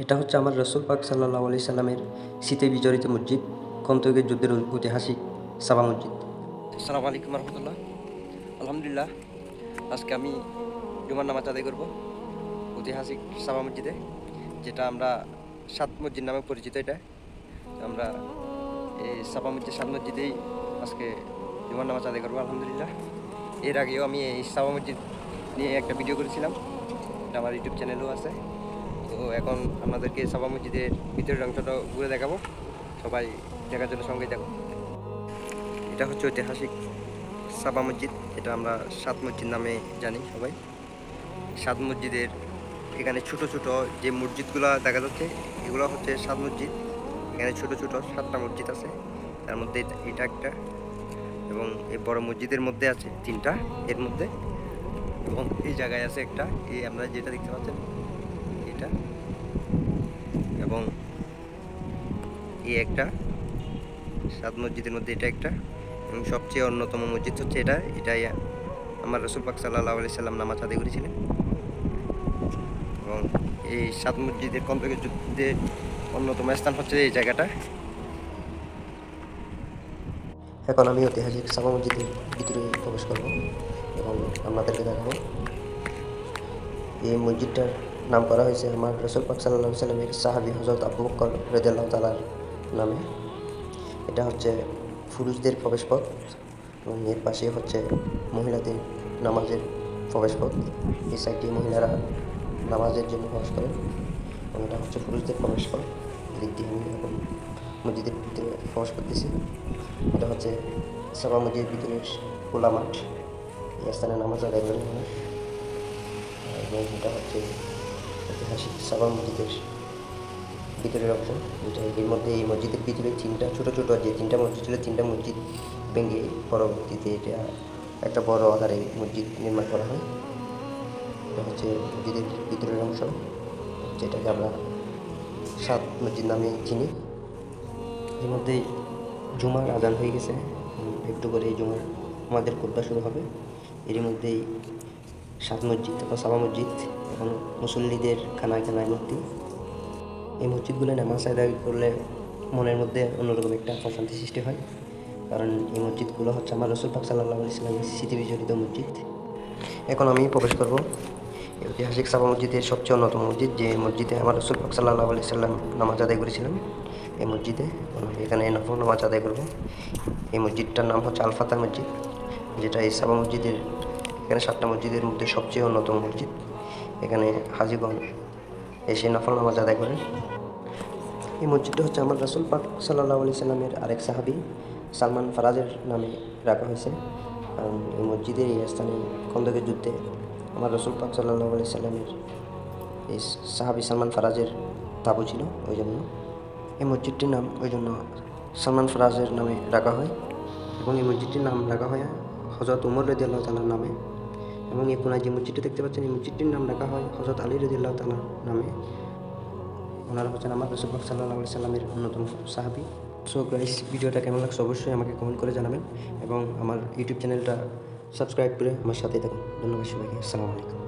এটা হচ্ছে আমার রসুল পাক সাল্লাল্লাহু আলাইহি সাল্লামের শীতে বিজড়িত মসজিদ, খন্দকের যুদ্ধের ঐতিহাসিক সাবা মসজিদ। আসসালামু আলাইকুম রহমতুল্লাহ। আলহামদুলিল্লাহ, আজকে আমি জুমার নামাজ আদায় করব ঐতিহাসিক সাবা মসজিদে, যেটা আমরা সাত মসজিদ নামে পরিচিত। এটা আমরা এই সাবা মসজিদ সাত মসজিদেই আজকে জুমার নামাজ আদায় করবো আলহামদুলিল্লাহ। এর আগেও আমি এই সাবা মসজিদ নিয়ে একটা ভিডিও করেছিলাম, এটা আমার ইউটিউব চ্যানেলও আছে। তো এখন আপনাদেরকে সাবা মসজিদের ভিতরের অংশটা ঘুরে দেখাবো, সবাই দেখার জন্য সঙ্গে দেখো। এটা হচ্ছে ঐতিহাসিক সাবা মসজিদ, এটা আমরা সাত মসজিদ নামে জানি সবাই। সাত মসজিদের এখানে ছোট ছোট যে মসজিদগুলো দেখা যাচ্ছে, এগুলো হচ্ছে সাত মসজিদ। এখানে ছোট ছোট সাতটা মসজিদ আছে, তার মধ্যে এটা একটা, এবং এই বড় মসজিদের মধ্যে আছে তিনটা এর মধ্যে, এবং এই জায়গায় আছে একটা, এই আমরা যেটা দেখতে পাচ্ছেন এটা, এবং এই একটা সাত মসজিদের মধ্যে এটা একটা, এবং সবচেয়ে অন্যতম মসজিদ হচ্ছে এটাই আমার রসুল পাক সাল্লাল্লাহু আলাইহি সাল্লাম নামাজ আদায় করেছিলেন। এবং এই সাত মসজিদের খন্দকের যুদ্ধের অন্যতম স্থান হচ্ছে এই জায়গাটা। এখন আমি ঐতিহাসিক সাবা মসজিদের ভিতরে প্রবেশ করব এবং আপনাদেরকে দেখাবো। এই মসজিদটার নাম করা হয়েছে আমার রসুল পাক সাল্লাল্লাহু আলাইহি সাল্লামের সাহাবী হযরত আবু বকর রাদিয়াল্লাহু তাআলার নামে। এটা হচ্ছে পুরুষদের প্রবেশপথ এবং এর পাশে হচ্ছে মহিলাদের নামাজের প্রবেশপথ। এই সাইডে মহিলারা নামাজের জন্য প্রবেশ করেন এবং এটা হচ্ছে পুরুষদের প্রবেশপথ। এদিক দিয়ে আমি এখন মসজিদের ভিতরে প্রবেশ করতেছি। এটা হচ্ছে সাবা মসজিদের ভিতরে খোলা মাঠ, এই স্থানে নামাজ আদায় করে এবং এটা হচ্ছে ঐতিহাসিক সাবা মসজিদের ভিতরের অংশ। এর মধ্যে এই মসজিদের ভিতরে ছোটো ছোটো যে তিনটা মসজিদ ছিল, তিনটা মসজিদ ভেঙে পরবর্তীতে এটা একটা বড় আকারে মসজিদ নির্মাণ করা হয়। এটা হচ্ছে মসজিদের ভিতরের অংশ, যেটাকে আমরা সাত মসজিদ নামে চিনি। এর মধ্যে জুমার আজান হয়ে গেছে, একটু করে এই জুমার আমাদের খুতবা শুরু হবে। এর মধ্যেই সাত মসজিদ অথবা সাবা মসজিদ এখন মুসল্লিদের খানায় খানায় ভর্তি। এই মসজিদগুলো নামাজ আদায় করলে মনের মধ্যে অন্যরকম একটা প্রশান্তি সৃষ্টি হয়, কারণ এই মসজিদগুলো হচ্ছে আমার রসুল পাক সাল্লাল্লাহু আলাইহি সাল্লামের স্মৃতি বিজড়িত মসজিদ। এখন আমি প্রবেশ করব ঐতিহাসিক সাবা মসজিদের সবচেয়ে অন্যতম মসজিদ, যে মসজিদে আমার রসুল পাক সাল্লাল্লাহু আলাইহি সাল্লাম নামাজ আদায় করেছিলেন। এই মসজিদে আমি এখানে নফল নামাজ আদায় করব। এই মসজিদটার নাম হচ্ছে আল ফাতাহ মসজিদ, যেটা এই সাবা মসজিদের এখানে সাতটা মসজিদের মধ্যে সবচেয়ে অন্যতম মসজিদ। এখানে হাজিগণ এসে নফল নামাজ আদায় করেন। এই মসজিদটা হচ্ছে আমার রসুল পাক সাল্লাল্লাহু আলাইহি সাল্লামের আরেক সাহাবী সালমান ফারাজের নামে রাখা হয়েছে, কারণ এই মসজিদের এই স্থানে খন্দকের যুদ্ধে আমার রসুল পাক সাল্লাল্লাহু আলাইহি সাল্লামের এই সাহাবী সালমান ফারাজের তাঁবু ছিল, ওই জন্য এই মসজিদটির নাম ওই জন্য সালমান ফারাজের নামে রাখা হয়। এবং এই মসজিদটির নাম রাখা হয় হযরত উমর রাদিয়াল্লাহু তাআলার নামে। এবং এই কোনায় যে মসজিদটা দেখতে পাচ্ছেন, এই মসজিদটির নাম রাখা হয় হযরত আলী রাদিয়াল্লাহু তাআলার নামে। ওনারা হচ্ছেন আমার রসুল পাক সাল্লাল্লাহু আলাইহি সাল্লামের অন্যতম সাহাবী। সো গাইস, ভিডিওটা কেমন লাগছে অবশ্যই আমাকে কমেন্ট করে জানাবেন এবং আমার ইউটিউব চ্যানেলটা সাবস্ক্রাইব করে আমার সাথেই থাকুন। ধন্যবাদ সবাইকে। আসসালামু আলাইকুম।